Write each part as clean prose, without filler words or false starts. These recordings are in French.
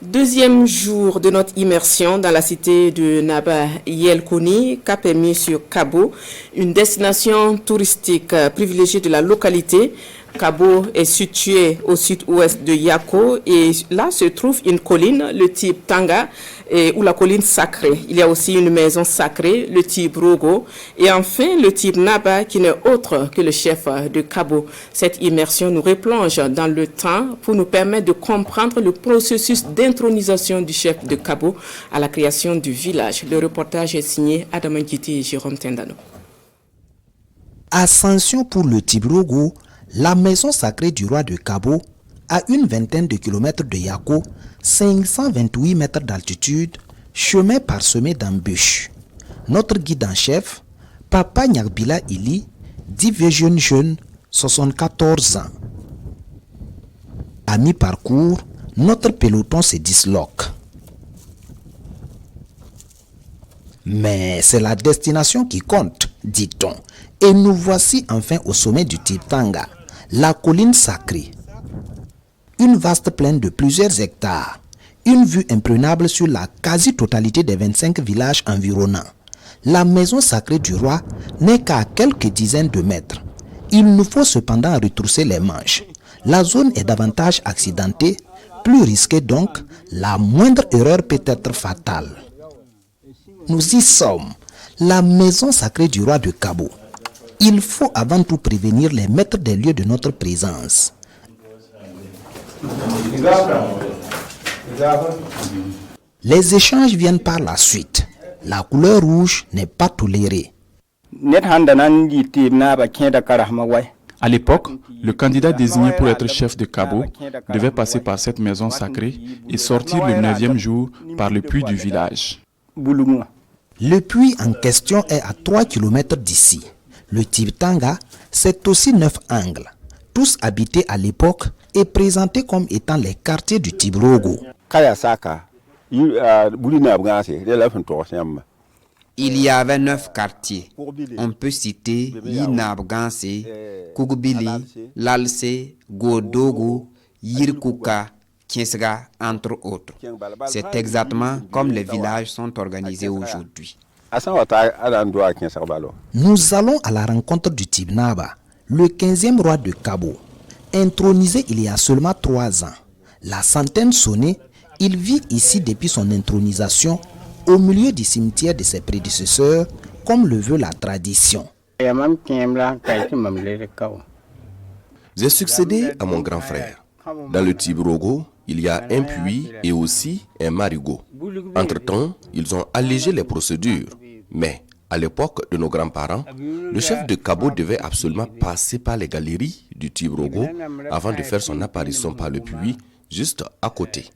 Deuxième jour de notre immersion dans la cité de Naba Yelkouni, Cap Émis sur Kabo, une destination touristique privilégiée de la localité. Kabo est situé au sud-ouest de Yako et là se trouve une colline, le type Tanga, ou la colline sacrée. Il y a aussi une maison sacrée, le type Rogo, et enfin le type Naba qui n'est autre que le chef de Kabo. Cette immersion nous replonge dans le temps pour nous permettre de comprendre le processus d'intronisation du chef de Kabo à la création du village. Le reportage est signé Adam Nkiti et Jérôme Tendano. Ascension pour le type Rogo, la maison sacrée du roi de Kabo, à une vingtaine de kilomètres de Yako, 528 mètres d'altitude, chemin parsemé d'embûches. Notre guide en chef, Papa Nyagbila Ili, dit vieux jeune, 74 ans. À mi-parcours, notre peloton se disloque. Mais c'est la destination qui compte, dit-on. Et nous voici enfin au sommet du type Tanga, la colline sacrée. Une vaste plaine de plusieurs hectares, une vue imprenable sur la quasi-totalité des 25 villages environnants. La maison sacrée du roi n'est qu'à quelques dizaines de mètres. Il nous faut cependant retrousser les manches. La zone est davantage accidentée, plus risquée donc, la moindre erreur peut être fatale. Nous y sommes, la maison sacrée du roi de Kabo. Il faut avant tout prévenir les maîtres des lieux de notre présence. Les échanges viennent par la suite. La couleur rouge n'est pas tolérée. À l'époque, le candidat désigné pour être chef de Kabo devait passer par cette maison sacrée et sortir le 9e jour par le puits du village. Le puits en question est à 3 km d'ici. Le type Tanga, c'est aussi 9 angles, tous habités à l'époque et présentés comme étant les quartiers du type Rogo. Il y avait 9 quartiers. On peut citer Yinabganse, Kugubili, Lalse, Godogo, Yirkuka, Kiensga, entre autres. C'est exactement comme les villages sont organisés aujourd'hui. Nous allons à la rencontre du type Naba, le 15e roi de Kabo. Intronisé il y a seulement 3 ans. La centaine sonnée, il vit ici depuis son intronisation au milieu du cimetière de ses prédécesseurs, comme le veut la tradition. J'ai succédé à mon grand frère. Dans le type Rogo, il y a un puits et aussi un marigot. Entre-temps, ils ont allégé les procédures. Mais à l'époque de nos grands-parents, le chef de Kabo devait absolument passer par les galeries du type Rogo avant de faire son apparition par le puits juste à côté.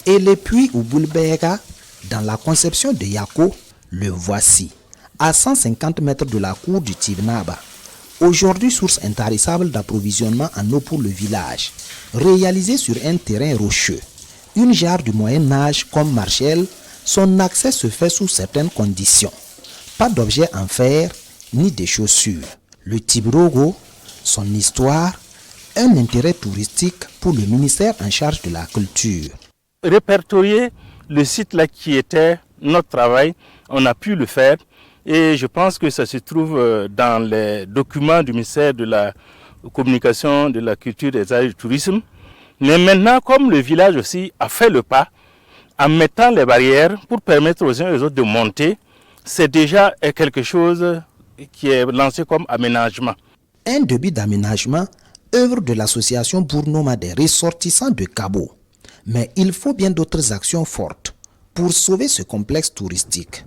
Et le puits Ubulbega, dans la conception de Yako, le voici, à 150 mètres de la cour du type Naba. Aujourd'hui, source intarissable d'approvisionnement en eau pour le village, réalisée sur un terrain rocheux. Une jarre du Moyen-Âge comme Marchel, son accès se fait sous certaines conditions. Pas d'objets en fer, ni de chaussures. Le type Rogo, son histoire, un intérêt touristique pour le ministère en charge de la culture. Répertorier le site là qui était notre travail, on a pu le faire et je pense que ça se trouve dans les documents du ministère de la communication, de la culture, des arts et du tourisme. Mais maintenant, comme le village aussi a fait le pas, en mettant les barrières pour permettre aux uns et aux autres de monter, c'est déjà quelque chose qui est lancé comme aménagement. Un début d'aménagement, œuvre de l'association Bournoma des ressortissants de Kabo. Mais il faut bien d'autres actions fortes pour sauver ce complexe touristique.